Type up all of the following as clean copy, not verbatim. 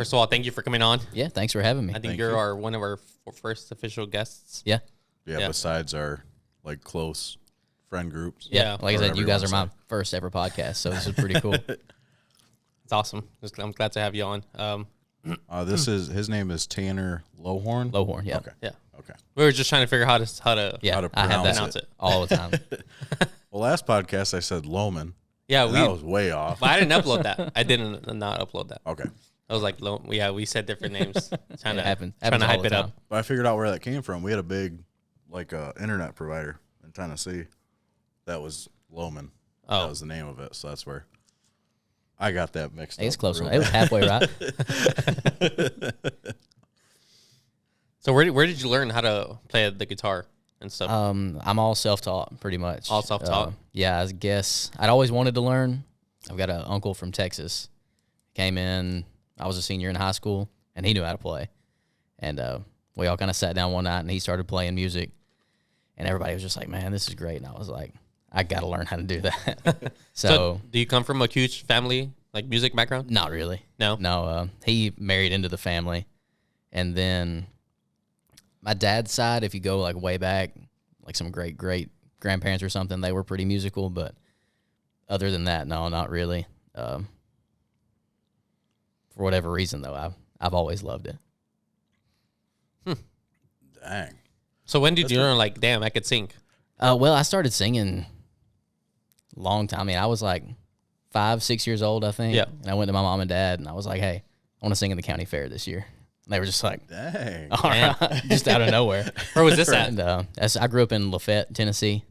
First of all, thank you for coming on. Yeah, thanks for having me. I think you're one of our first official guests. Yeah. Yeah, besides our like close friend groups. Yeah, like I said, you guys are my first ever podcast, so this is pretty cool. It's awesome. I'm glad to have you on. His name is Tanner Lowhorn. Lowhorn, yeah. Okay. Yeah. Okay. We were just trying to figure out how to I have that pronounce it all the time. Well, last podcast I said Loman. Yeah, that was way off. But I didn't upload that. I didn't not upload that. Okay. I was like, we said different names. Trying to hype it up. But I figured out where that came from. We had a big, internet provider in Tennessee that was Loman. Oh. That was the name of it. So that's where I got that mixed up. It's close enough. It was halfway right. So where did you learn how to play the guitar and stuff? I'm all self-taught, pretty much. All self-taught? Yeah, I guess. I'd always wanted to learn. I've got an uncle from Texas. Came in, I was a senior in high school, and he knew how to play. And we all kind of sat down one night, and he started playing music. And everybody was just like, man, this is great. And I was like, I got to learn how to do that. So do you come from a huge family, like music background? Not really. No? No. He married into the family. And then my dad's side, if you go like way back, like some great grandparents or something, they were pretty musical. But other than that, no, not really. For whatever reason, though, I've always loved it. Dang. So when did you learn, like, damn, I could sing? Well, I started singing a long time. I mean, I was like 5, 6 years old, I think. Yeah. And I went to my mom and dad, and I was like, hey, I want to sing in the county fair this year. And they were just like, dang. All right, just out of nowhere. Where was this at? And, I grew up in Lafayette, Tennessee.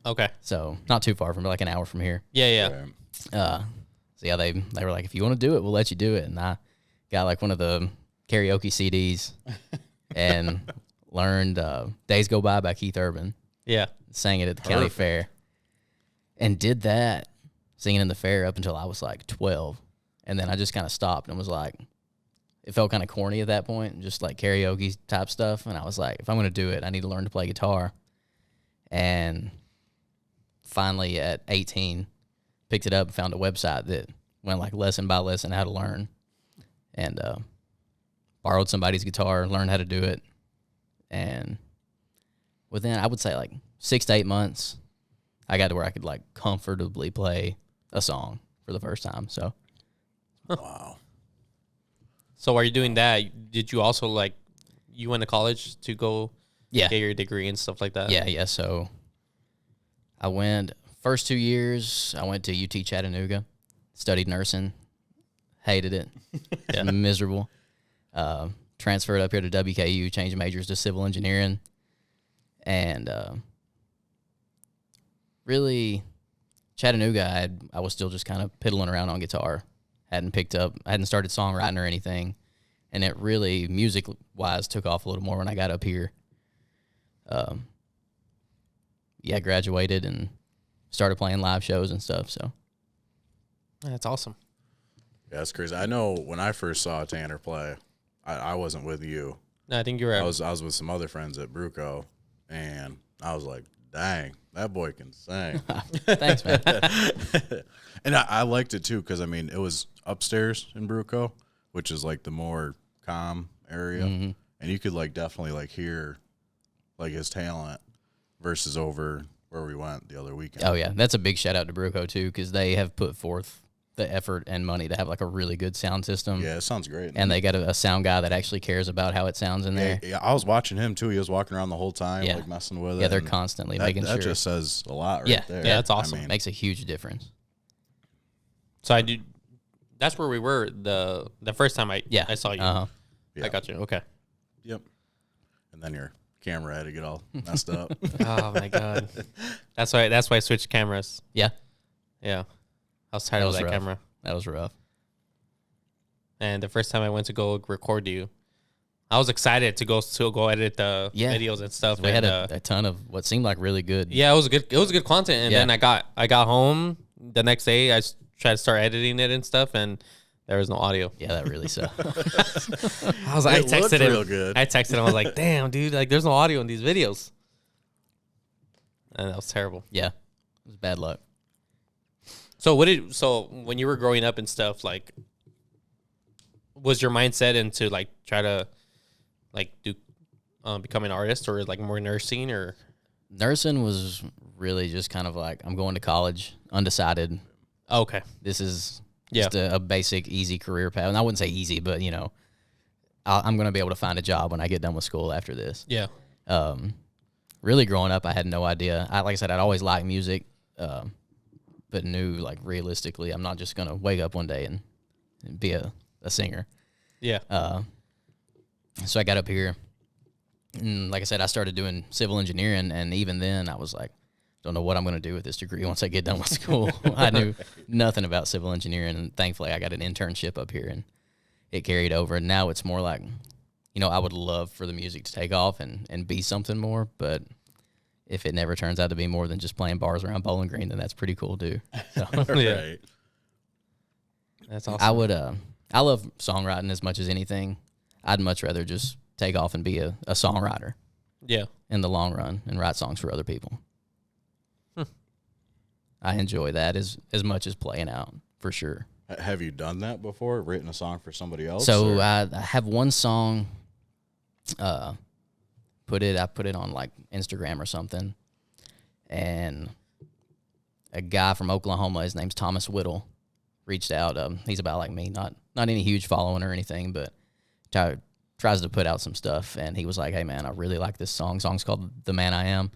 Okay. So not too far from, like an hour from here. Yeah. So yeah, they were like, if you want to do it, we'll let you do it. And I got like one of the karaoke CDs and learned Days Go By Keith Urban. Yeah. Sang it at the county fair. And did that, singing in the fair up until I was like 12. And then I just kind of stopped and was like, it felt kind of corny at that point, just like karaoke type stuff. And I was like, if I'm going to do it, I need to learn to play guitar. And finally at 18, picked it up and found a website that went like lesson by lesson how to learn. And borrowed somebody's guitar, learned how to do it. And within, I would say like 6 to 8 months, I got to where I could like comfortably play a song for the first time. So, Wow. So while you're doing that, did you also like, you went to college to go get your degree and stuff like that? Yeah. So I went, first 2 years, I went to UT Chattanooga, studied nursing, hated it. Yeah. Miserable. Transferred up here to WKU, changed majors to civil engineering. And really, Chattanooga, I was still just kind of piddling around on guitar. I hadn't started songwriting or anything. And it really, music-wise, took off a little more when I got up here. Graduated and started playing live shows and stuff. So That's awesome. Yeah, that's crazy. I know when I first saw Tanner play, I wasn't with you. No, I think you were. I was with some other friends at Bruco, and I was like, dang, that boy can sing. thanks, man. And I liked it, too, because, I mean, it was upstairs in Bruco, which is, like, the more calm area. Mm-hmm. And you could, like, definitely, like, hear, like, his talent versus over where we went the other weekend. Oh, yeah. That's a big shout-out to Bruco, too, because they have put forth the effort and money to have, like, a really good sound system. Yeah, it sounds great. And they got a sound guy that actually cares about how it sounds in there. Yeah, I was watching him, too. He was walking around the whole time, like, messing with it. Yeah, they're constantly making sure. That just says a lot right there. Yeah, that's awesome. I mean, makes a huge difference. So that's where we were the first time I saw you. Uh-huh. Yeah. I got you. Okay. Yep. And then your camera had to get all messed up. Oh my God. That's why I switched cameras. Yeah. Yeah. I was tired of that rough. camera. That was rough. And the first time I went to go record you, I was excited to go edit the videos and stuff. We had a ton of what seemed like really good. Yeah, it was good content. And then I got home the next day. I tried to start editing it and stuff, and there was no audio. Yeah, that really sucked. I texted him. Real good. I texted him. I was like, "Damn, dude! Like, there's no audio in these videos," and that was terrible. Yeah, it was bad luck. So when you were growing up and stuff, like, was your mindset into like try to like do become an artist or like more nursing or? Nursing was really just kind of like, I'm going to college, undecided. Okay. This is just a basic, easy career path. And I wouldn't say easy, but, you know, I'm going to be able to find a job when I get done with school after this. Yeah. Really growing up, I had no idea. Like I said, I'd always liked music, but knew, like, realistically, I'm not just going to wake up one day and be a singer. Yeah. So I got up here. And like I said, I started doing civil engineering, and even then I was like, don't know what I'm going to do with this degree once I get done with school. I knew nothing about civil engineering, and thankfully I got an internship up here, and it carried over. And now it's more like, you know, I would love for the music to take off and be something more, but if it never turns out to be more than just playing bars around Bowling Green, then that's pretty cool too. So, Right. That's awesome. I love songwriting as much as anything. I'd much rather just take off and be a songwriter. Yeah. In the long run and write songs for other people. I enjoy that as much as playing out, for sure. Have you done that before? Written a song for somebody else? So I have one song. I put it on like Instagram or something, and a guy from Oklahoma, his name's Thomas Whittle, reached out. He's about like me, not any huge following or anything, but tries to put out some stuff, and he was like, hey man, I really like this song. Song's called The Man I Am.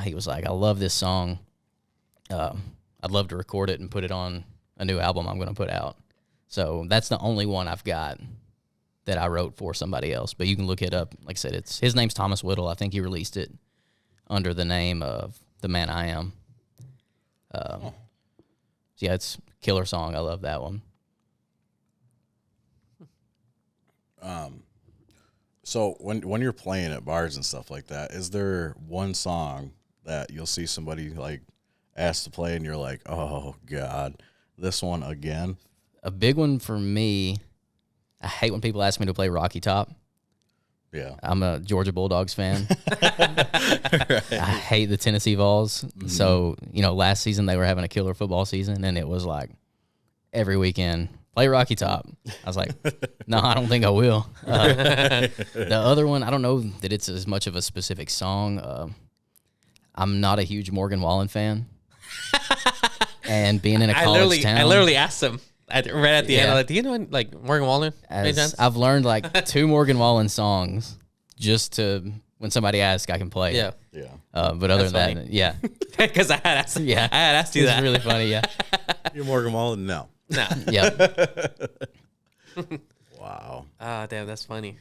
He was like, I love this song. I'd love to record it and put it on a new album I'm going to put out. So that's the only one I've got that I wrote for somebody else, but you can look it up. Like I said, his name's Thomas Whittle. I think he released it under the name of The Man I Am. So yeah, it's a killer song. I love that one. So when you're playing at bars and stuff like that, is there one song that you'll see somebody like ask to play and you're like, oh God, this one again? A big one for me, I hate when people ask me to play Rocky Top. Yeah. I'm a Georgia Bulldogs fan. I hate the Tennessee Vols. Mm-hmm. So, you know, last season they were having a killer football season, and it was like every weekend, play Rocky Top. I was like, no, I don't think I will. The other one, I don't know that it's as much of a specific song. I'm not a huge Morgan Wallen fan. And being in a college town. I literally asked him right at the end, I'm like, do you know like Morgan Wallen? I've learned like 2 Morgan Wallen songs just to, when somebody asks, I can play. Yeah. Yeah. But other than that, yeah. Because I had asked you that. It's really funny, yeah. You're Morgan Wallen? No. Nah. Yeah. Wow. Ah, damn, that's funny.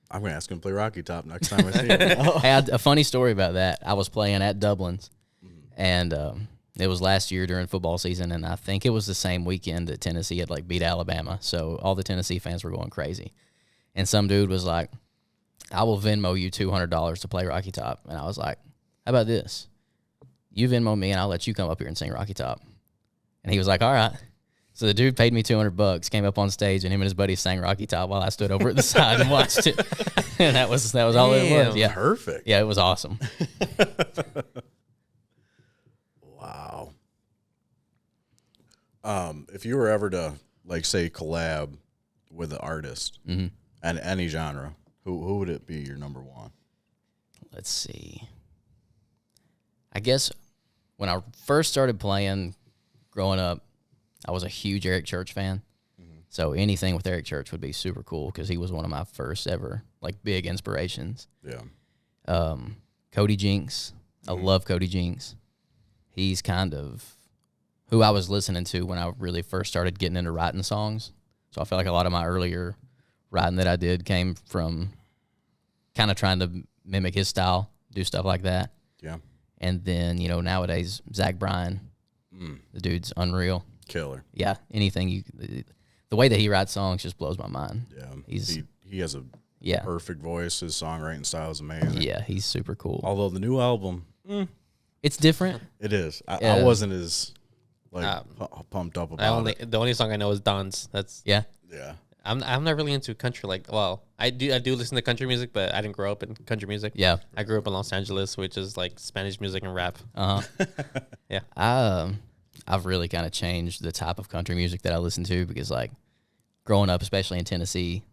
I'm going to ask him to play Rocky Top next time I see him. Hey, a funny story about that. I was playing at Dublin's, and it was last year during football season, and I think it was the same weekend that Tennessee had like beat Alabama. So all the Tennessee fans were going crazy. And some dude was like, I will Venmo you $200 to play Rocky Top. And I was like, how about this? You Venmo me and I'll let you come up here and sing Rocky Top. And he was like, all right. So the dude paid me $200, came up on stage, and him and his buddies sang Rocky Top while I stood over at the side and watched it. And that was all it was. Yeah. Perfect. Yeah, it was awesome. Wow. If you were ever to, like, say, collab with an artist and any genre, who would it be your number one? Let's see. I guess when I first started playing growing up, I was a huge Eric Church fan. So anything with Eric Church would be super cool because he was one of my first ever, like, big inspirations. Yeah. Cody Jinks. I love Cody Jinks. He's kind of who I was listening to when I really first started getting into writing songs. So I feel like a lot of my earlier writing that I did came from kind of trying to mimic his style, do stuff like that. Yeah. And then, you know, nowadays, Zach Bryan, the dude's unreal. Killer. Yeah, anything the way that he writes songs just blows my mind. Yeah. He has a perfect voice. His songwriting style is amazing. Yeah, he's super cool. Although the new album, it's different. it is. I wasn't as like pumped up about it. The only song I know is Don's. That's Yeah. I'm not really into country. Like, well, I do listen to country music, but I didn't grow up in country music. Yeah. I grew up in Los Angeles, which is like Spanish music and rap. Yeah. I've really kind of changed the type of country music that I listen to because, like, growing up, especially in Tennessee,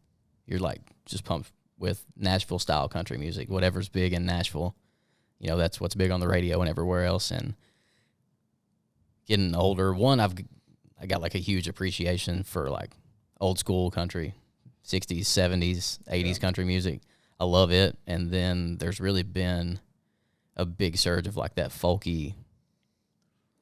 you're like just pumped with Nashville style country music, whatever's big in Nashville. You know, that's what's big on the radio and everywhere else. And getting older, I got like a huge appreciation for like old school country, 60s, 70s, 80s country music. I love it. And then there's really been a big surge of like that folky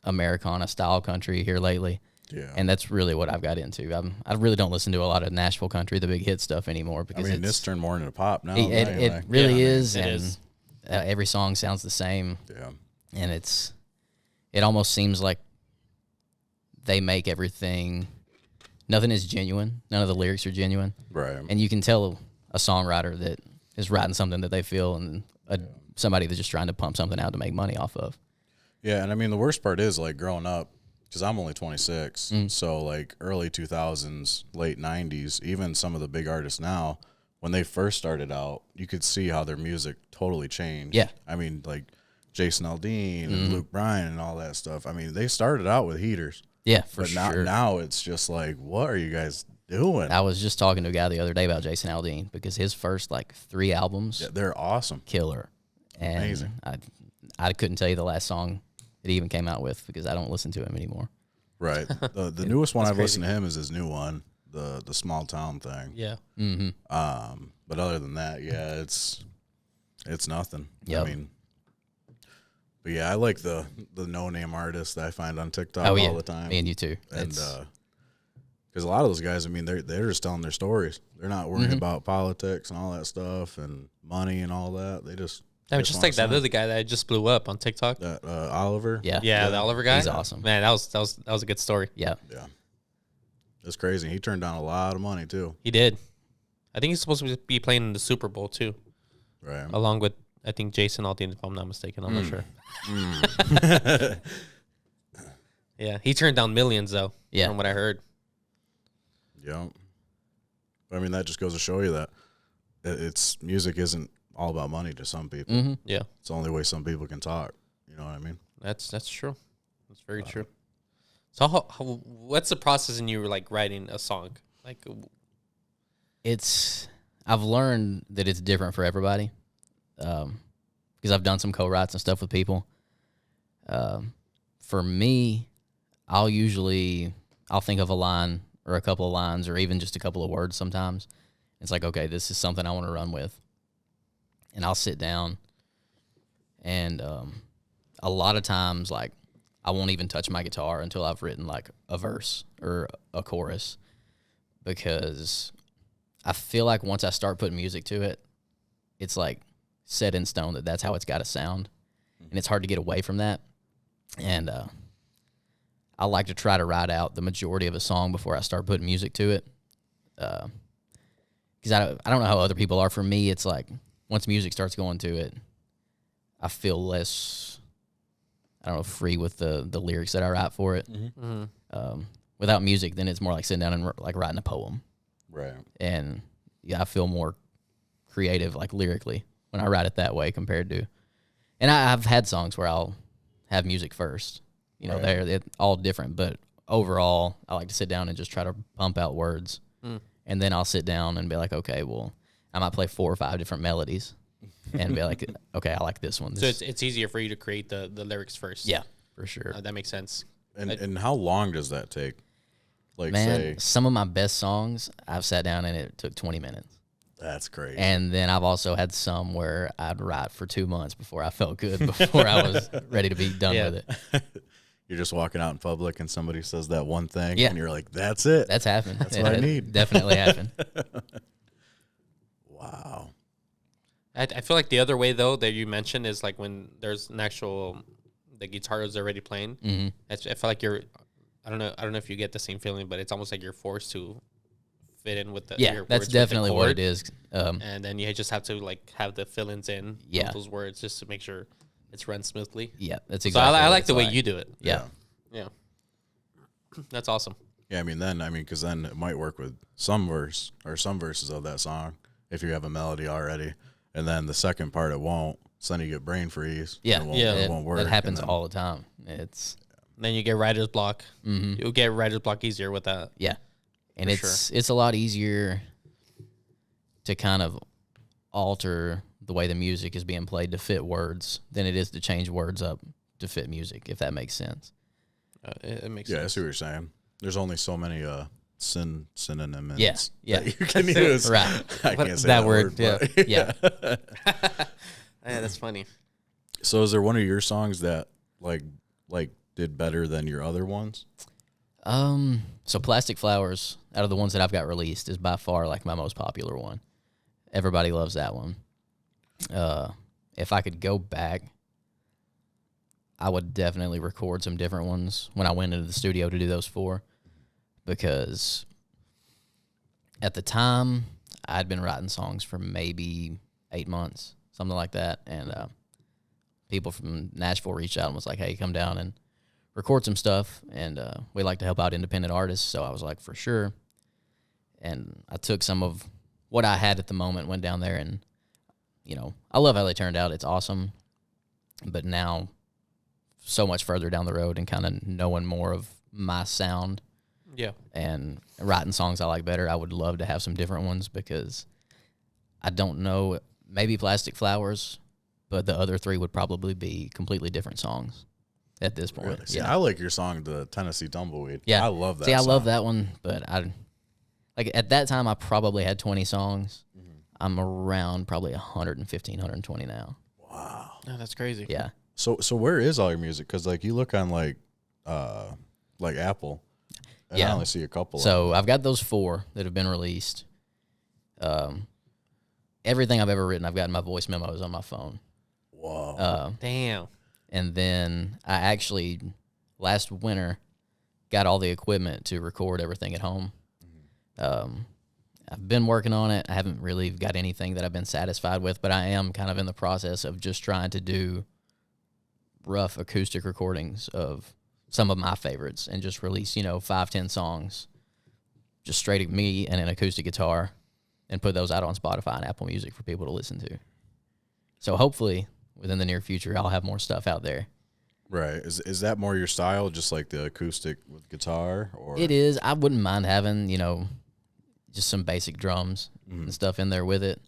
Americana style country here lately. Yeah. And that's really what I've got into. I really don't listen to a lot of Nashville country, the big hit stuff anymore. Because it's turned more into pop now. It really is. It and is. Every song sounds the same. Yeah. And it almost seems like they make everything, nothing is genuine. None of the lyrics are genuine. Right. And you can tell a songwriter that is writing something that they feel and somebody that's just trying to pump something out to make money off of. Yeah, and I mean, the worst part is, like, growing up, because I'm only 26, so, like, early 2000s, late 90s, even some of the big artists now, when they first started out, you could see how their music totally changed. Yeah. I mean, like, Jason Aldean and Luke Bryan and all that stuff. I mean, they started out with heaters. Yeah, for But sure. now it's just like, what are you guys doing? I was just talking to a guy the other day about Jason Aldean because his first, like, 3 albums, Yeah, they're awesome. killer. And Amazing. I couldn't tell you the last song that he even came out with because I don't listen to him anymore. Right. The newest one I've crazy. listened to him is his new one, the small town thing. Yeah. But other than that, yeah, it's nothing. Yep. I mean, but yeah, I like the no name artists that I find on TikTok Oh, yeah. all the time. Me and you too. And It's- because a lot of those guys, I mean, they're just telling their stories. They're not worried about politics and all that stuff and money and all that. They just Just like that other guy that just blew up on TikTok. that Oliver. yeah. Yeah, the Oliver guy. He's awesome. Man, that was a good story. Yeah. Yeah. It's crazy. He turned down a lot of money too. He did. I think he's supposed to be playing in the Super Bowl too, Right. along with I think Jason Aldean, if I'm not mistaken. I'm not sure. Yeah, he turned down millions though. Yeah. From what I heard. Yeah. I mean, that just goes to show you that music isn't all about money to some people. Yeah, It's the only way some people can talk. You know what I mean? that's true. That's very true. So what's the process in you like writing a song? Like, I've learned that it's different for everybody because I've done some co-writes and stuff with people. For me, I'll think of a line or a couple of lines or even just a couple of words sometimes. It's like, okay, this is something I want to run with. And I'll sit down and a lot of times, like, I won't even touch my guitar until I've written, like, a verse or a chorus because I feel like once I start putting music to it, it's, like, set in stone that that's how it's got to sound. And it's hard to get away from that. And I like to try to write out the majority of a song before I start putting music to it. Because I don't know how other people are. For me, it's like once music starts going to it, I feel less, I don't know, free with the lyrics that I write for it. Without music, then it's more like sitting down and like writing a poem. Right. And yeah, I feel more creative, like lyrically, when I write it that way compared to. And I've had songs where I'll have music first. You know, Right. they're all different, but overall, I like to sit down and just try to pump out words. And then I'll sit down and be like, okay, well, I might play 4 or 5 different melodies and be like, okay, I like this one. so it's easier for you to create the lyrics first. Yeah, for sure. That makes sense. And how long does that take? Like, Man, say, some of my best songs, I've sat down and it took 20 minutes. that's crazy. And then I've also had some where I'd write for 2 months before I felt good, before I was ready to be done Yeah. with it. You're just walking out in public and somebody says that one thing, Yeah. and you're like, that's it. That's happened. That's what I It need. Definitely happened. Wow. I feel like the other way though that you mentioned is like when there's an actual the guitar is already playing. I feel like I don't know if you get the same feeling, but it's almost like you're forced to fit in with the Yeah, your that's words with the definitely what chord, it is. and then you just have to like have the fill-ins in Yeah. of those words just to make sure it's run smoothly. Yeah, that's So exactly. I what like it's the way you do it. Yeah. Yeah, that's awesome. Yeah, because then it might work with some verses of that song if you have a melody already, and then the second part it won't. So then you get brain freeze. Yeah, and it won't work. That happens and then- all the time. It's Then you get writer's block. You'll get writer's block easier with that. yeah, And it's a lot easier to kind of alter the way the music is being played to fit words than it is to change words up to fit music, if that makes sense. It makes Yeah, sense. I see what you're saying. There's only so many synonyms Yeah. that you can use. Right. I can't say that word. but Yeah. Yeah, that's funny. So is there one of your songs that like did better than your other ones? So Plastic Flowers, out of the ones that I've got released, is by far like my most popular one. Everybody loves that one. If I could go back, I would definitely record some different ones when I went into the studio to do those 4, because at the time I'd been writing songs for maybe 8 months, something like that, and people from Nashville reached out and was like, "Hey, come down and record some stuff," and we like to help out independent artists. So I was like, for sure. And I took some of what I had at the moment, went down there, and I love how they turned out. It's awesome. But now, so much further down the road and kind of knowing more of my sound, and writing songs I like better, I would love to have some different ones, because I don't know, maybe Plastic Flowers, but the other 3 would probably be completely different songs at this point. Really? See, I like your song, the Tennessee Tumbleweed. Yeah. I love that See, I song. love that one, but at that time I probably had 20 songs. I'm around probably 115, 120 now. Wow. Oh, that's crazy. Yeah. So where is all your music? Because like you look on like Apple, and I only see a couple. So I've got those 4 that have been released. Everything I've ever written, I've got my voice memos on my phone. Whoa. Damn. And then I actually, last winter, got all the equipment to record everything at home. I've been working on it. I haven't really got anything that I've been satisfied with, but I am kind of in the process of just trying to do rough acoustic recordings of some of my favorites and just release, 5-10 songs, just straight at me and an acoustic guitar, and put those out on Spotify and Apple Music for people to listen to. So hopefully within the near future, I'll have more stuff out there. Right. Is that more your style, just like the acoustic with guitar? Or It is. I wouldn't mind having, just some basic drums and stuff in there with it.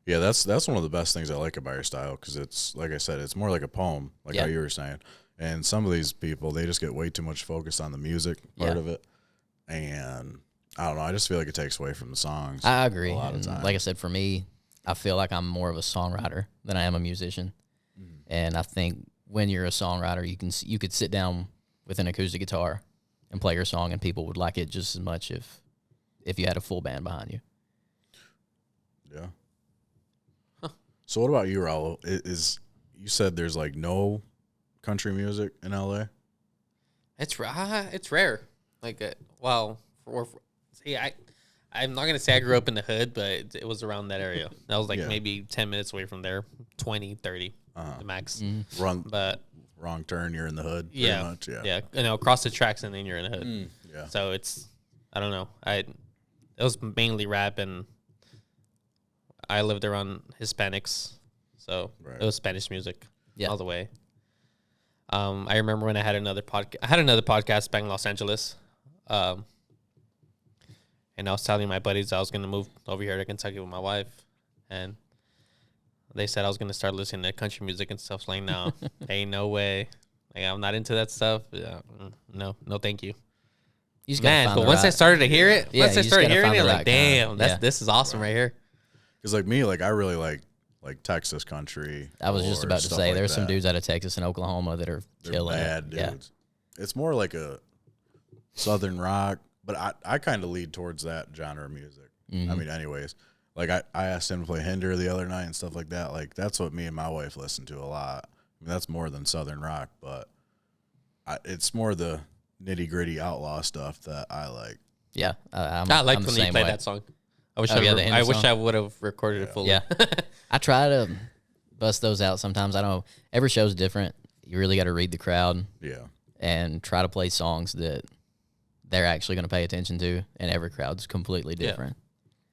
Yeah, that's one of the best things I like about your style, because it's, like I said, it's more like a poem, like how you were saying. And some of these people, they just get way too much focused on the music part of it. And I don't know, I just feel like it takes away from the songs. I agree. A lot of times. Like I said, for me, I feel like I'm more of a songwriter than I am a musician. And I think when you're a songwriter, you could sit down with an acoustic guitar and play your song, and people would like it just as much if you had a full band behind you. Yeah. Huh. So what about you, Raul? You said there's like no country music in LA? It's rare. Like, see, I'm not gonna say I grew up in the hood, but it was around that area. That was like maybe 10 minutes away from there, 20, 30, the max. But wrong turn, you're in the hood. Pretty yeah, much, yeah. Across the tracks, and then you're in the hood. Yeah. So it's, I don't know. It was mainly rap, and I lived around Hispanics, so it was Spanish music all the way. I remember when I had another podcast back in Los Angeles, and I was telling my buddies I was going to move over here to Kentucky with my wife, and they said I was going to start listening to country music and stuff. Like, no, ain't no way. Like, I'm not into that stuff. No, thank you. Man, but once I started to hear it, I'm like, damn, this is awesome right here. Because like me, like I really like Texas country. I was just about to say, like there's some that. dudes out of Texas and Oklahoma that are killing bad it. dudes. Yeah. It's more like a southern rock, but I kind of lead towards that genre of music. I mean, anyways, like I asked him to play Hinder the other night and stuff like that. Like that's what me and my wife listen to a lot. I mean, that's more than southern rock, but it's more the nitty gritty outlaw stuff that I like. Yeah, I liked when you played that song. I wish I would have recorded it fully. Yeah, I try to bust those out sometimes. I don't know. Every show's different. You really got to read the crowd. Yeah. And try to play songs that they're actually going to pay attention to, and every crowd's completely different.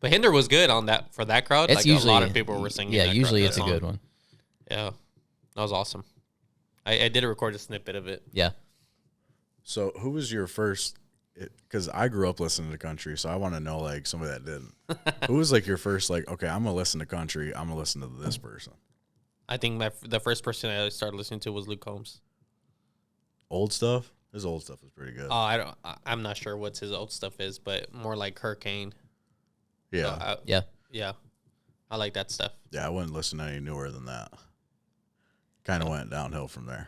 But Hinder was good on that for that crowd. It's like usually, a lot of people were singing. Yeah, that usually crowd, it's a good one. Yeah, that was awesome. I did record a snippet of it. Yeah. So who was your first because I grew up listening to country, so I want to know like somebody that didn't. Who was like your first like? Okay, I'm gonna listen to country. I'm gonna listen to this person. I think the first person I started listening to was Luke Combs. Old stuff. His old stuff is pretty good. Oh, I'm not sure what his old stuff is, but more like Hurricane. Yeah. Yeah. I like that stuff. Yeah, I wouldn't listen to any newer than that. Kind of went downhill from there.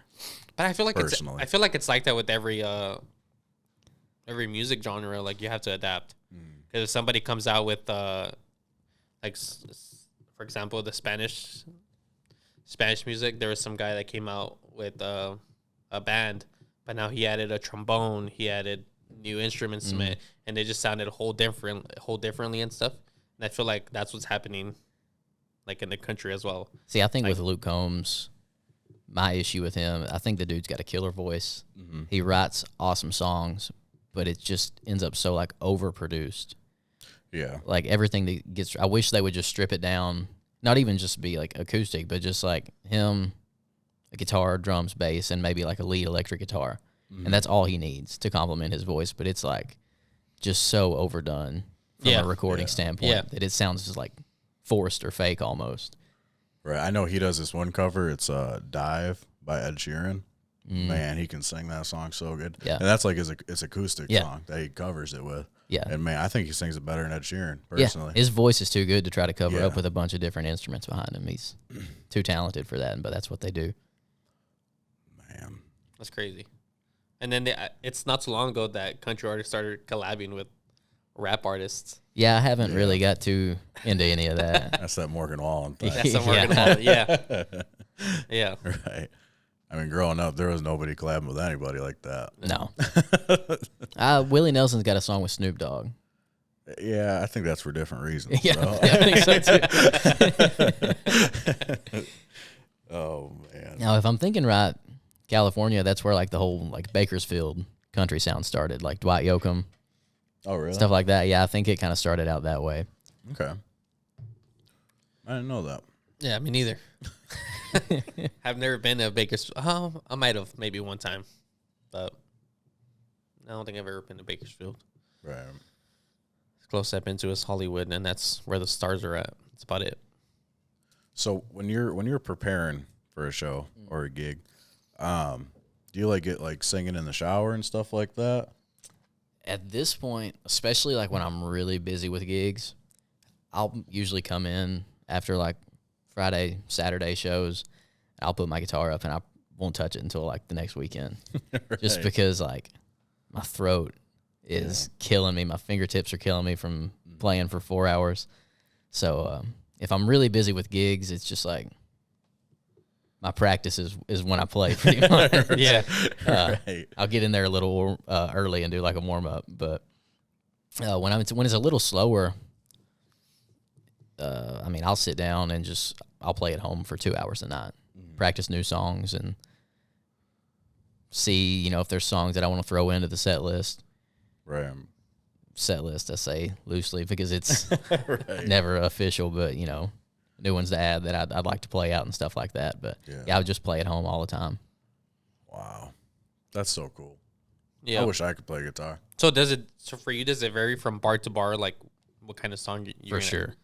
But I feel like Personally. it's like that with every music genre. Like you have to adapt. Because if somebody comes out with like for example, the Spanish music, there was some guy that came out with a band, but now he added a trombone, he added new instruments, and they just sounded whole differently and stuff. And I feel like that's what's happening, like in the country as well. See, I think with Luke Combs, my issue with him, I think the dude's got a killer voice. He writes awesome songs, but it just ends up so like overproduced. Yeah. Like everything that gets, I wish they would just strip it down. Not even just be like acoustic, but just like him, a guitar, drums, bass, and maybe like a lead electric guitar. And that's all he needs to complement his voice. But it's like just so overdone from a recording standpoint that it sounds just like forced or fake almost. Right. I know he does this one cover. It's Dive by Ed Sheeran. Man, he can sing that song so good. Yeah. And that's like his acoustic song that he covers it with. Yeah. And man, I think he sings it better than Ed Sheeran, personally. Yeah. His voice is too good to try to cover up with a bunch of different instruments behind him. He's too talented for that, but that's what they do. Man. That's crazy. And then it's not so long ago that country artists started collabing with rap artists. Yeah, I haven't really got too into any of that. That's that Morgan Wallen thing. That's some yeah. Yeah. Right. I mean, growing up, there was nobody collabing with anybody like that. No. Willie Nelson's got a song with Snoop Dogg. Yeah, I think that's for different reasons. Yeah, So. I think so too. Oh, man. Now, if I'm thinking right, California, that's where like the whole like Bakersfield country sound started, like Dwight Yoakam. Oh, really? Stuff like that. Yeah, I think it kind of started out that way. Okay. I didn't know that. Yeah, me neither. I've never been to Bakersfield. Oh, I might have maybe one time, but I don't think I've ever been to Bakersfield. Right. As close I've been to is Hollywood, and that's where the stars are at. That's about it. So when you're preparing for a show or a gig, do you like get like singing in the shower and stuff like that? At this point, especially like when I'm really busy with gigs, I'll usually come in after like Friday, Saturday shows. I'll put my guitar up and I won't touch it until like the next weekend. Right. Just because like my throat is killing me. My fingertips are killing me from playing for 4 hours. So if I'm really busy with gigs, it's just like my practice is when I play pretty much. Yeah. Right. I'll get in there a little early and do like a warm up. But when it's a little slower, I mean, I'll sit down and I'll play at home for 2 hours a night, practice new songs and see, if there's songs that I want to throw into the set list. Right. Set list, I say loosely because it's Right. never official, but new ones to add that I'd like to play out and stuff like that. But I would just play at home all the time. Wow. That's so cool. Yeah. I wish I could play guitar. So for you, does it vary from bar to bar? Like what kind of song you're For sure.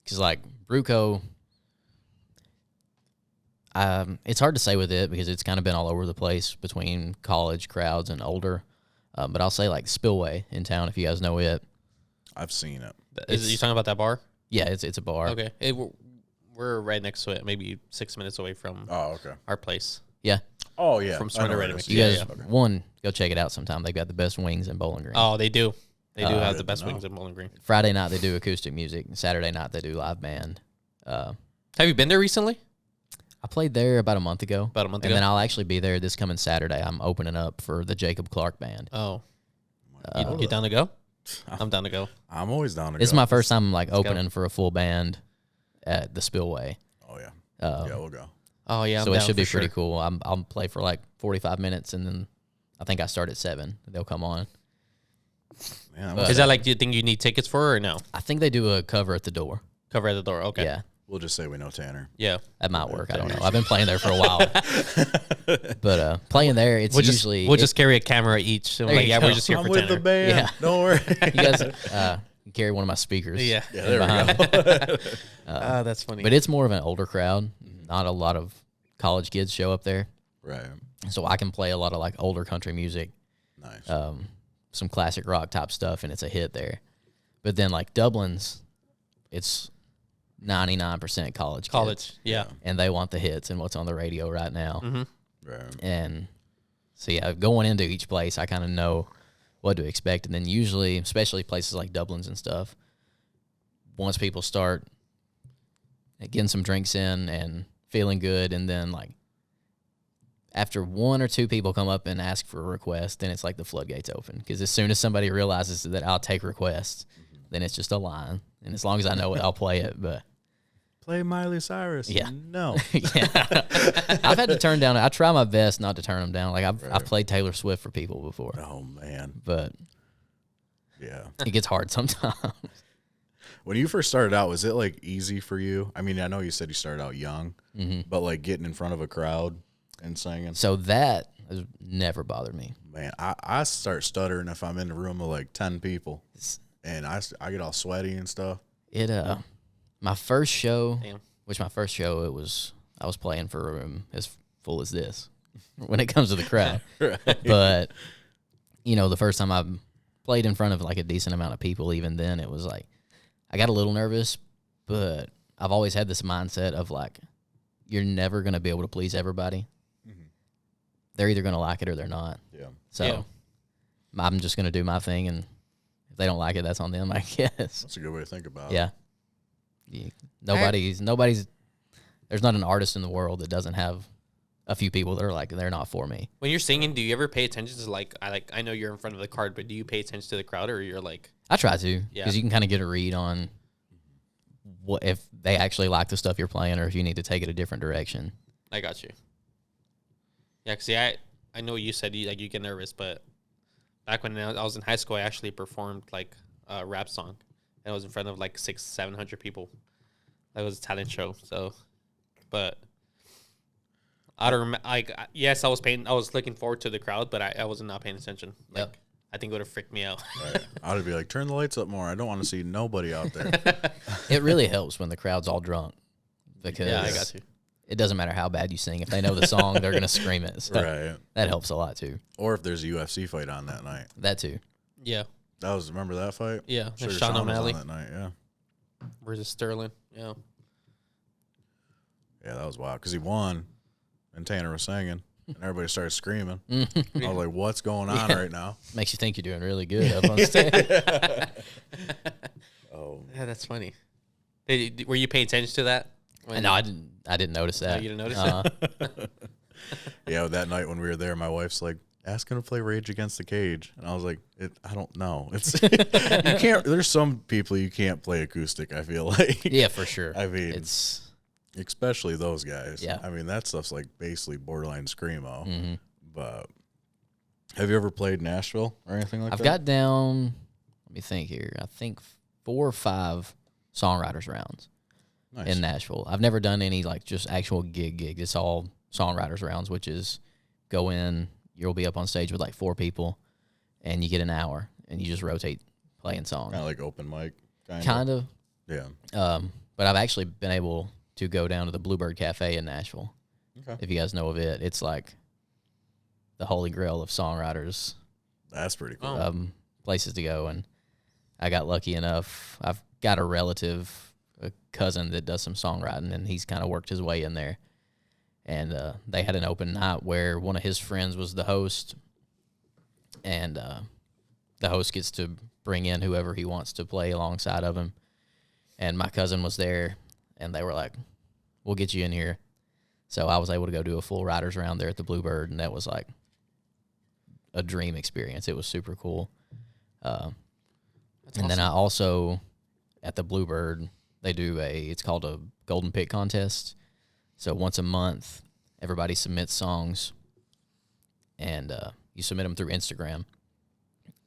Because like Bruco, it's hard to say with it because it's kind of been all over the place between college crowds and older. But I'll say like Spillway in town, if you guys know it. I've seen it. Is you talking about that bar? Yeah, it's a bar. Okay. We're right next to it, maybe 6 minutes away from Okay. our place. Yeah. Oh, yeah. From I know Smyrna where it Ready is. You Yeah, guys, go check it out sometime. They've got the best wings in Bowling Green. Oh, they do. They do have good the best to know. wings in Bowling Green. Friday night they do acoustic music. Saturday night they do live band. Have you been there recently? I played there about a month ago. About a month and ago? then I'll actually be there this coming Saturday. I'm opening up for the Jacob Clark Band. Oh. You down to go? I'm down to go. I'm always down to This is go. my first time like go. opening for a full band at the Spillway. Oh, yeah. Um, Yeah, we'll go. Oh, yeah. so I'm it down should be for pretty sure. cool. I'll play for like 45 minutes and then I think I start at 7. They'll come on. Yeah, But- Is that like, do you think you need tickets for or no? I think they do a cover at the door. Cover at the door. Okay. Yeah. We'll just say we know Tanner. Yeah. That might work. I don't know. I've been playing there for a while. But playing there, it's usually... We'll just carry a camera each. So like, yeah, we're just here I'm for with Tanner. the band. Yeah. Don't worry. You guys can carry one of my speakers. Yeah. There we go. That's funny. But it's more of an older crowd. Not a lot of college kids show up there. Right. So I can play a lot of like older country music. Nice. Some classic rock type stuff, and it's a hit there. But then like Dublin's, it's 99% college kids, yeah. and they want the hits and what's on the radio right now. Mm-hmm. Right. And so yeah, going into each place, I kind of know what to expect. And then usually, especially places like Dublin's and stuff, once people start getting some drinks in and feeling good, and then like after one or two people come up and ask for a request, then it's like the floodgates open. Because as soon as somebody realizes that I'll take requests, then it's just a line. And as long as I know it, I'll play it. But Play Miley Cyrus. Yeah. No. yeah, I've had to turn down. I try my best not to turn them down. Like I've played Taylor Swift for people before, Oh man. but Yeah. it gets hard sometimes. When you first started out, was it like easy for you? I mean, I know you said you started out young, but like getting in front of a crowd and singing. So that has never bothered me. Man, I start stuttering if I'm in a room of like 10 people, and I get all sweaty and stuff. It my first show, Damn. I was playing for a room as full as this when it comes to the crowd. But the first time I played in front of like a decent amount of people, even then it was like I got a little nervous, but I've always had this mindset of like you're never going to be able to please everybody. They're either going to like it or they're not. Yeah. So I'm just going to do my thing, and if they don't like it, that's on them, I guess. That's a good way to think about it. Yeah. Nobody's there's not an artist in the world that doesn't have a few people that are like, they're not for me. When you're singing, do you ever pay attention to I know you're in front of the crowd, but do you pay attention to the crowd, or you're like... I try to, Yeah. because you can kind of get a read on what if they actually like the stuff you're playing, or if you need to take it a different direction. I got you. Yeah, because I know you said you get nervous, but back when I was in high school, I actually performed like a rap song, and I was in front of like 600-700 people. That was a talent show. So, but I don't remember. Yes, I was looking forward to the crowd, but I was not paying attention. Like, Yep. I think it would have freaked me out. Right. I'd be like, turn the lights up more. I don't want to see nobody out there. It really helps when the crowd's all drunk, because Yeah, I got you. it doesn't matter how bad you sing. If they know the song, they're going to scream it. So Right. that helps a lot too. Or if there's a UFC fight on that night. That too. Yeah, Remember that fight? yeah. Sure, Sean was O'Malley on that night, yeah. versus Sterling. Yeah. Yeah, that was wild because he won, and Tanner was singing, and everybody started screaming. I was like, "What's going on right now?" Makes you think you're doing really good up on stage. Oh, Yeah, that's funny. Were you paying attention to that? No, I didn't notice that. you didn't notice Uh-huh. yeah. That night when we were there, my wife's like, "Ask him to play Rage Against the Cage," and I was like, "I don't know. It's you can't. There's some people you can't play acoustic. I feel like. Yeah, for sure. I mean, it's especially those guys. Yeah. I mean, that stuff's like basically borderline screamo. mm-hmm. But have you ever played Nashville or anything like I've that? got down. Let me think here. I think 4 or 5 songwriters rounds Nice. in Nashville. I've never done any like just actual gig. It's all songwriters rounds, which is go in. You'll be up on stage with like 4 people, and you get an hour, and you just rotate playing songs. Kind of like open mic. Kind of. Yeah. But I've actually been able to go down to the Bluebird Cafe in Nashville. Okay. If you guys know of it, it's like the holy grail of songwriters. That's pretty cool. Places to go, and I got lucky enough. I've got a relative, a cousin that does some songwriting, and he's kind of worked his way in there. And they had an open night where one of his friends was the host, and the host gets to bring in whoever he wants to play alongside of him. And my cousin was there, and they were like, "We'll get you in here." So I was able to go do a full writers round there at the Bluebird, and that was like a dream experience. It was super cool. And then I also, at the Bluebird, they do it's called a Golden Pick contest. So once a month, everybody submits songs, and you submit them through Instagram,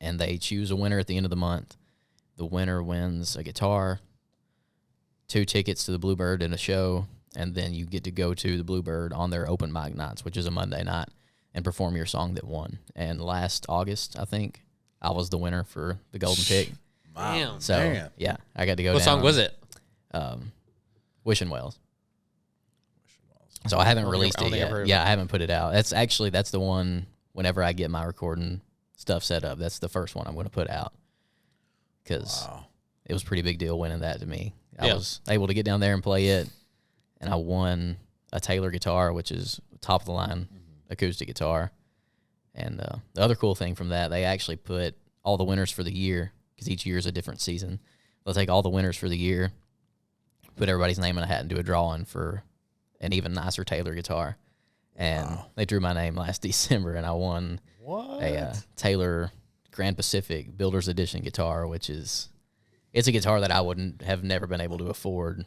and they choose a winner at the end of the month. The winner wins a guitar, 2 tickets to the Bluebird in a show, and then you get to go to the Bluebird on their open mic nights, which is a Monday night, and perform your song that won. And last August, I think, I was the winner for the Golden Pick. Damn. So, Man. yeah, I got to go What down. song was it? Wishing Wells. So I haven't released it yet. Yeah, I haven't put it out. That's the one, whenever I get my recording stuff set up, that's the first one I'm going to put out. Because it was a pretty big deal winning that to me. I was able to get down there and play it, and I won a Taylor guitar, which is top of the line acoustic guitar. And the other cool thing from that, they actually put all the winners for the year, because each year is a different season. They'll take all the winners for the year, put everybody's name in a hat, and do a drawing for an even nicer Taylor guitar. And they drew my name last December, and I won a Taylor Grand Pacific Builder's Edition guitar, which is... It's a guitar that I wouldn't have never been able to afford.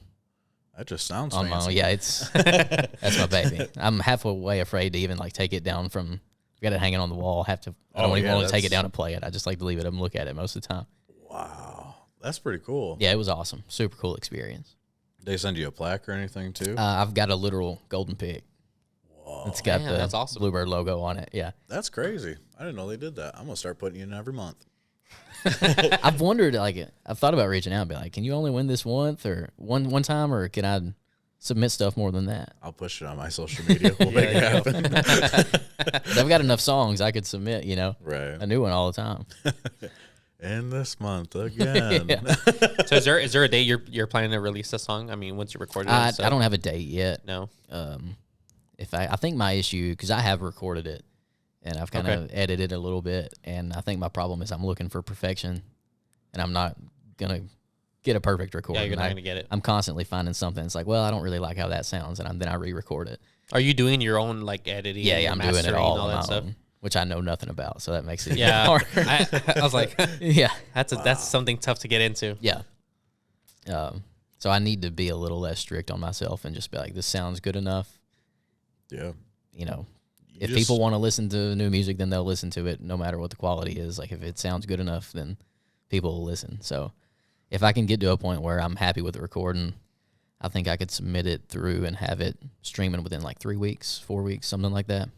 That just sounds on fancy. my own. Yeah, that's my baby. I'm halfway afraid to even like take it down from. We got it hanging on the wall. I don't even want to take it down and play it. I just like to leave it up and look at it most of the time. Wow, that's pretty cool. Yeah, it was awesome. Super cool experience. They send you a plaque or anything too? I've got a literal golden pick. Whoa, It's got the that's awesome. Bluebird logo on it. Yeah, that's crazy. I didn't know they did that. I'm gonna start putting you in every month. I've wondered, like, I've thought about reaching out and be like, can you only win this once or one time, or can I submit stuff more than that? I'll push it on my social media. We'll make it happen. I've got enough songs I could submit, Right. a new one all the time. And this month again. So is there a day you're planning to release a song? I mean, once you record it, I don't have a date yet. No. If I think my issue, because I have recorded it and I've kind of edited it a little bit, and I think my problem is I'm looking for perfection, and I'm not gonna get a perfect recording. Yeah, you're not gonna get it. I'm constantly finding something. It's like, well, I don't really like how that sounds, and then I re-record it. Are you doing your own like editing? Yeah, I'm doing it mastering, all on that my stuff? own, which I know nothing about, so that makes it Yeah, hard. I was like, Yeah, that's something tough to get into. yeah. So I need to be a little less strict on myself and just be like, this sounds good enough. Yeah. If people want to listen to new music, then they'll listen to it no matter what the quality is. Like, if it sounds good enough, then people will listen. So if I can get to a point where I'm happy with the recording, I think I could submit it through and have it streaming within like 3 weeks, 4 weeks, something like that.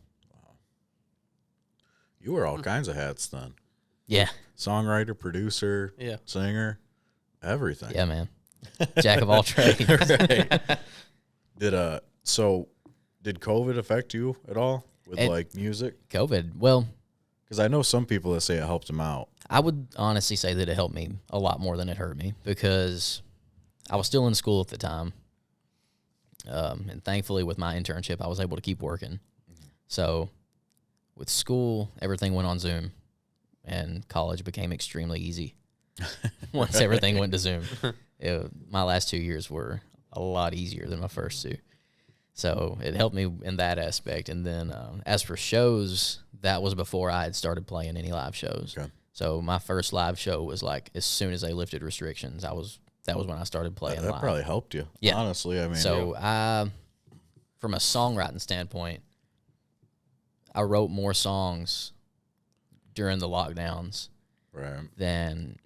You wear all kinds of hats then. Yeah. Songwriter, producer, singer, everything. Yeah, man. Jack of all trades. Right. Did COVID affect you at all with like music? COVID, well, Because I know some people that say it helped them out. I would honestly say that it helped me a lot more than it hurt me, because I was still in school at the time. And thankfully with my internship, I was able to keep working. So with school, everything went on Zoom, and college became extremely easy once everything went to Zoom. My last 2 years were a lot easier than my first 2. So it helped me in that aspect. And then as for shows, that was before I had started playing any live shows. Okay. So my first live show was like as soon as they lifted restrictions, that was when I started playing live. That probably helped you. Yeah. Honestly, I mean. So from a songwriting standpoint, I wrote more songs during the lockdowns than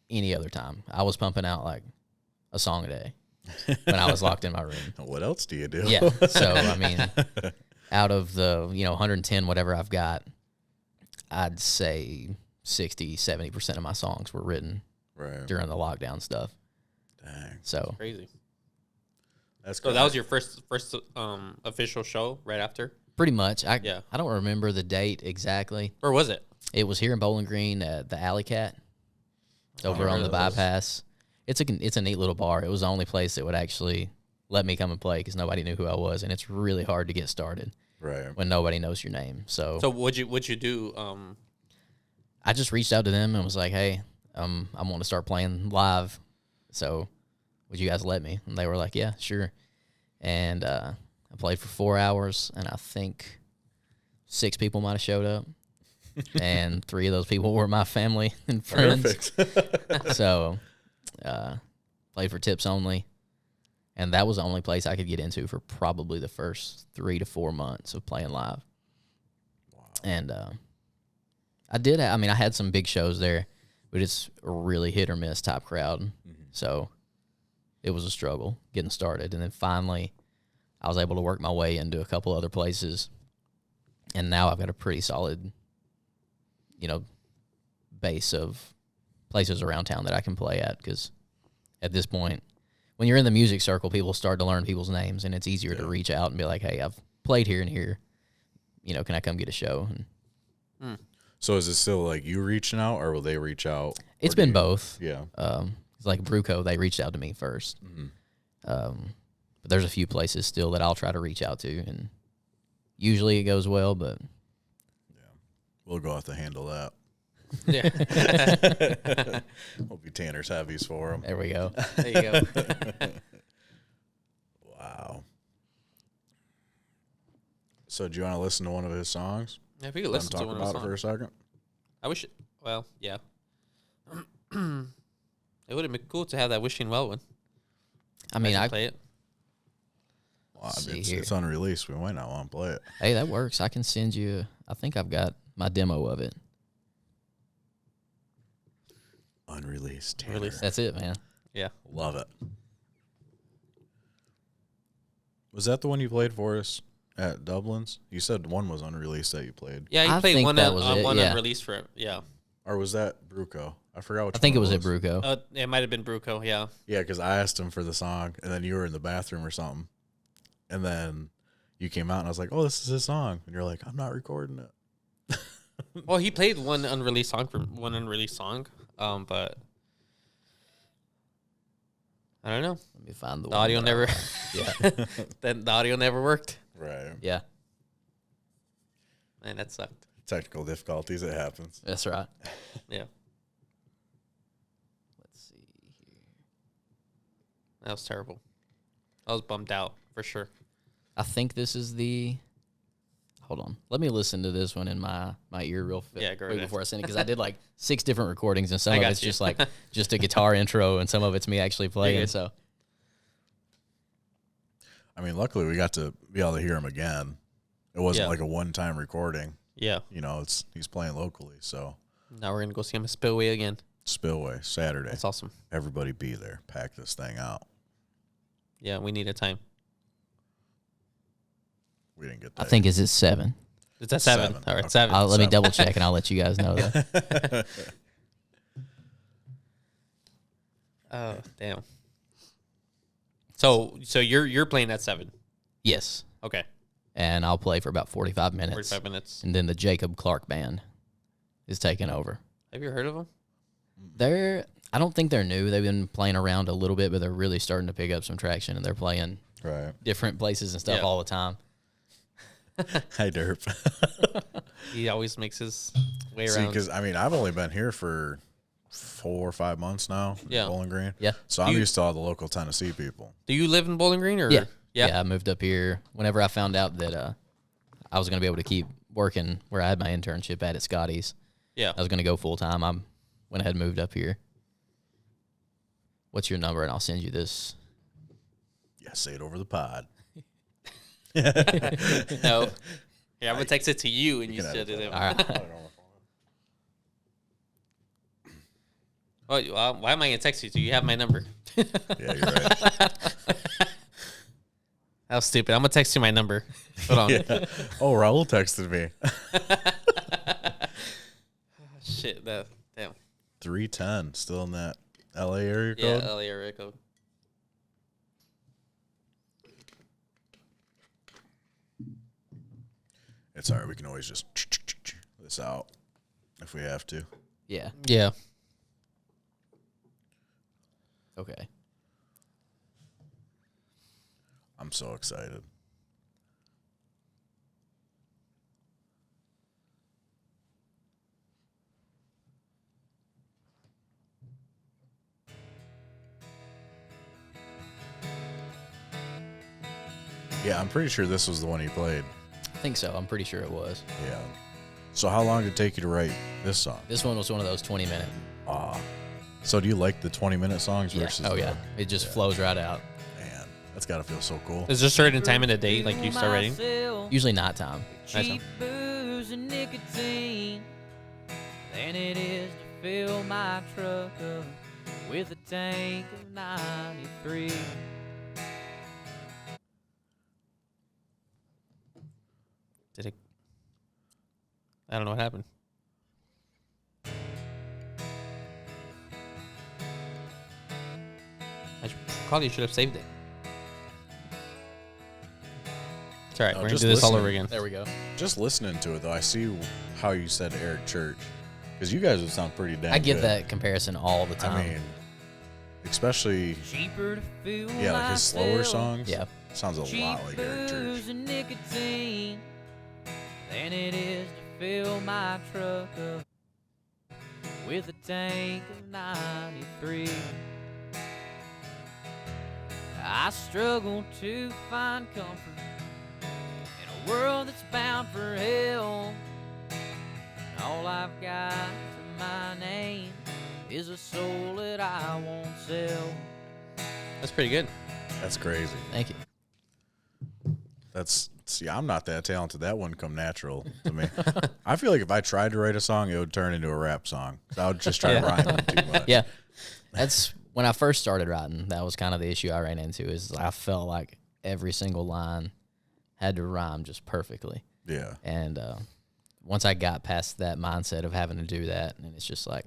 any other time. I was pumping out like a song a day when I was locked in my room. What else do you do? Yeah. So, I mean, out of the, 110, whatever I've got, I'd say 60, 70% of my songs were written during the lockdown stuff. Dang. So Crazy. That's So that was your first official show right after? pretty much. I Yeah. I don't remember the date exactly. Or was it? It was here in Bowling Green at the Alley Cat over on the bypass. It's a neat little bar. It was the only place that would actually let me come and play because nobody knew who I was, and it's really hard to get started when nobody knows your name. So what'd you do? I just reached out to them and was like, hey, I'm going to start playing live. So would you guys let me? And they were like, yeah, sure. And I played for 4 hours, and I think 6 people might have showed up. And 3 of those people were my family and friends. Perfect. So played for tips only. And that was the only place I could get into for probably the first 3 to 4 months of playing live. Wow. And I had some big shows there, but it's a really hit or miss type crowd. Mm-hmm. So it was a struggle getting started. And then finally, I was able to work my way into a couple other places. And now I've got a pretty solid, base of places around town that I can play at. Because at this point, when you're in the music circle, people start to learn people's names, and it's easier to reach out and be like, hey, I've played here and here. Can I come get a show? And So is it still like you reaching out, or will they reach out? it's been both. Yeah. It's like Bruco, they reached out to me first. Mm-hmm. But there's a few places still that I'll try to reach out to, and usually it goes well, but We'll go have to handle that. Yeah. We'll be Tanner's heavies for him. there we go. There you go. Wow. So do you want to listen to one of his songs? Yeah, if we could Let him listen to talk one about of it the for a second. I wish. Well, yeah. It would have been cool to have that "Wishing Well" one. I mean, I play it. Well, see it's, here. it's unreleased. We might not want to play it. Hey, that works. I can send you. I think I've got my demo of it. Unreleased. Tanner. Released. That's it, man. Yeah. Love it. Was that the one you played for us at Dublin's? You said one was unreleased that you played. Yeah, you I played think one that was it, one yeah. unreleased for it. Yeah. Or was that Bruco? I forgot which I think one it was at Bruco. It might have been Bruco. Yeah. Yeah, because I asked him for the song, and then you were in the bathroom or something. And then you came out, and I was like, oh, this is his song. And you're like, I'm not recording it. Well, he played one unreleased song, but I don't know. Let me find the The audio one that I never. like. Yeah, Then the audio never worked. Right. yeah, Man, that sucked. Technical difficulties, it happens. that's right. Yeah, Let's see here. that was terrible. I was bummed out for sure. I think this is the. Hold on. Let me listen to this one in my ear real Yeah, go quick ahead. before I send it, because I did like 6 different recordings, and some I of got it's you. just like just a guitar intro, and some of it's me actually playing. good. So I mean, luckily we got to be able to hear him again. It wasn't Yeah. like a one-time recording. Yeah. He's playing locally, so Now we're gonna go see him at Spillway again. Spillway Saturday. That's awesome. Everybody be there. Pack this thing out. Yeah, we need a time. We didn't get I that. think it's at 7. It's at 7. 7. All right, Okay. 7. Let me 7. double check, and I'll let you guys know that. Oh, damn. So you're playing at 7. Yes, Okay. and I'll play for about 45 minutes. 45 minutes. And then the Jacob Clark Band is taking over. Have you heard of them? I don't think they're new. They've been playing around a little bit, but they're really starting to pick up some traction, and they're playing Right. different places and stuff Yeah. all the time. Hi, Derp. He always makes his way See, around. because, I mean, I've only been here for 4 or 5 months now. in Yeah. Bowling Green. Yeah. So I'm used to all the local Tennessee people. Do you live in Bowling Green or? Yeah. Yeah. I moved up here whenever I found out that I was going to be able to keep working where I had my internship at Scotty's. Yeah. I was going to go full time. I went ahead and moved up here. What's your number? And I'll send you this. Yeah, say it over the pod. No. Yeah, I'm gonna text it to you and you can send edit it. that. All right. Oh, well, why am I gonna text you? Do you have my number? Yeah, you're right. That was stupid. I'm gonna text you my number. Hold on. Yeah. Oh, Raul texted me. Shit. That. Damn. 310, still in that LA area Yeah. code? LA area code. It's all right. We can always just this out if we have to. Yeah. Yeah. Okay. I'm so excited. Yeah, I'm pretty sure this was the one he played. I think so. I'm pretty sure it was. Yeah. So how long did it take you to write this song? This one was one of those 20-minute. So do you like the 20-minute songs Yeah. versus Oh, yeah. It just flows right out. Man, that's got to feel so cool. Is there a certain time in the day like you start writing? Usually nighttime. Nighttime. Cheap booze and nicotine than it is to fill my truck up with a tank of 93. Did it? I don't know what happened. Probably should have saved it. It's all right. No, We're going to just do this all listening. over again. There we go. Just listening to it, though, I see how you said Eric Church. Because you guys would sound pretty damn I get good. that comparison all the time. I mean, especially, Cheaper to fuel yeah, like his slower songs. Yeah. Sounds a lot like Eric Church. and nicotine than it is to fill my truck up with a tank of 93. I struggle to find comfort in a world that's bound for hell. And all I've got to my name is a soul that I won't sell. That's pretty good. That's crazy. Thank you. See, I'm not that talented. That wouldn't come natural to me. I feel like if I tried to write a song, it would turn into a rap song. I would just try rhyming too much. Yeah. That's when I first started writing. That was kind of the issue I ran into is I felt like every single line had to rhyme just perfectly. Yeah. And once I got past that mindset of having to do that, and it's just like,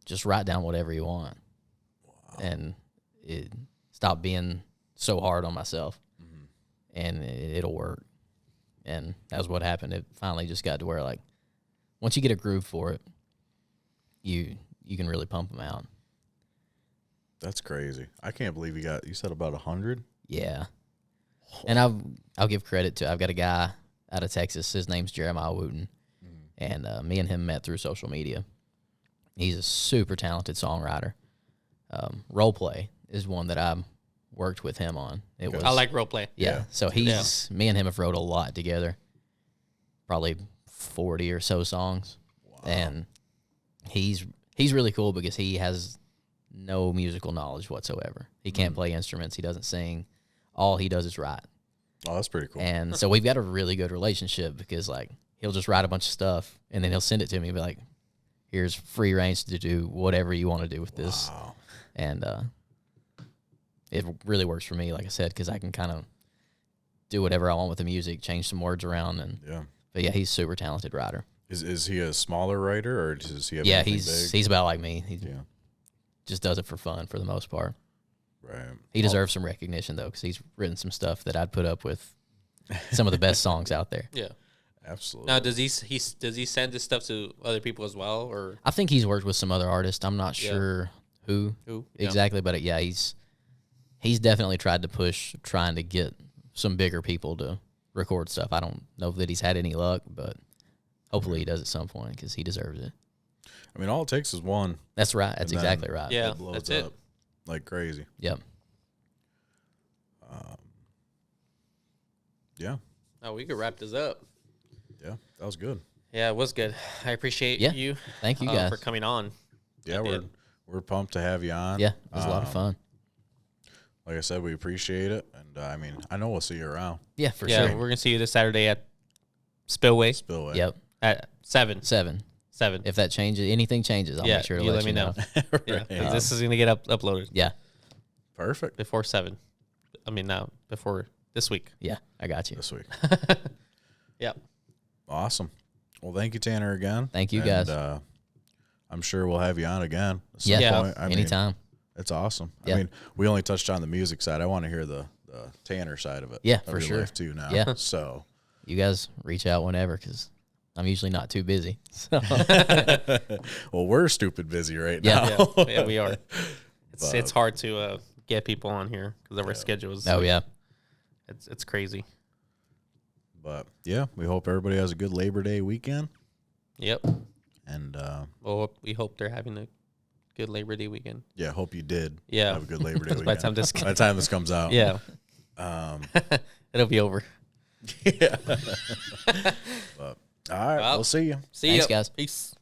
just write down whatever you want. Wow. And it stopped being so hard on myself. Mm-hmm. And it'll work. And that was what happened. It finally just got to where, like, once you get a groove for it, you can really pump them out. That's crazy. I can't believe you said about 100? Yeah. And I'll give credit to, I've got a guy out of Texas. His name's Jeremiah Wooten. And me and him met through social media. He's a super talented songwriter. Role Play is one that I worked with him on. I like role play. Yeah. So me and him have wrote a lot together. Probably 40 or so songs. Wow. And he's really cool because he has no musical knowledge whatsoever. He can't play instruments. He doesn't sing. All he does is write. Oh, that's pretty cool. And so we've got a really good relationship because, like, he'll just write a bunch of stuff and then he'll send it to me and be like, here's free range to do whatever you want to do with this. Wow. And it really works for me, like I said, because I can kind of do whatever I want with the music, change some words around. But yeah, he's a super talented writer. Is he a smaller writer or does he have Yeah, anything he's big? about like me. He just does it for fun for the most part. Right. He deserves some recognition, though, because he's written some stuff that I'd put up with some of the best songs out there. Yeah. Absolutely. Now, does he send this stuff to other people as well, or? I think he's worked with some other artists. I'm not sure who exactly, but yeah, he's definitely tried to push trying to get some bigger people to record stuff. I don't know that he's had any luck, but hopefully he does at some point because he deserves it. I mean, all it takes is one. That's right. That's exactly right. Yeah, it blows that's up it. like crazy. Yep. Yeah. Oh, we could wrap this up. Yeah, that was good. Yeah, it was good. I appreciate you. Thank you guys for coming on. Yeah, we're pumped to have you on. Yeah, it was a lot of fun. Like I said, we appreciate it, and I mean, I know we'll see you around. Yeah, for Yeah, sure. we're gonna see you this Saturday at Spillway Spillway. Yep. at 7. 7. If that changes, anything changes, I'll make sure to let you know. Yeah, 'cause this is gonna get uploaded. Yeah. Perfect. Before 7. I mean, now before this week. Yeah, I got you. This week. Yep. Awesome. Well, thank you, Tanner, again. Thank you, and, guys. I'm sure we'll have you on again. At some Yeah, point. I mean, anytime. it's awesome. Yeah. I mean, we only touched on the music side. I want to hear the Tanner side of it. Yeah, of for your sure. life too now. Yeah. So. You guys reach out whenever because I'm usually not too busy. So. Well, we're stupid busy right Yeah. now. Yeah, we are. It's hard to get people on here because of our schedules. Oh, yeah. It's crazy. But yeah, we hope everybody has a good Labor Day weekend. Yep. And Well, we hope they're having a good Labor Day weekend. yeah, hope you did. Yeah. Have a good Labor Day weekend. By the time this By the time this comes out. Yeah. It'll be over. Yeah. But all right, Well, we'll see you. See Thanks, ya. guys. Peace.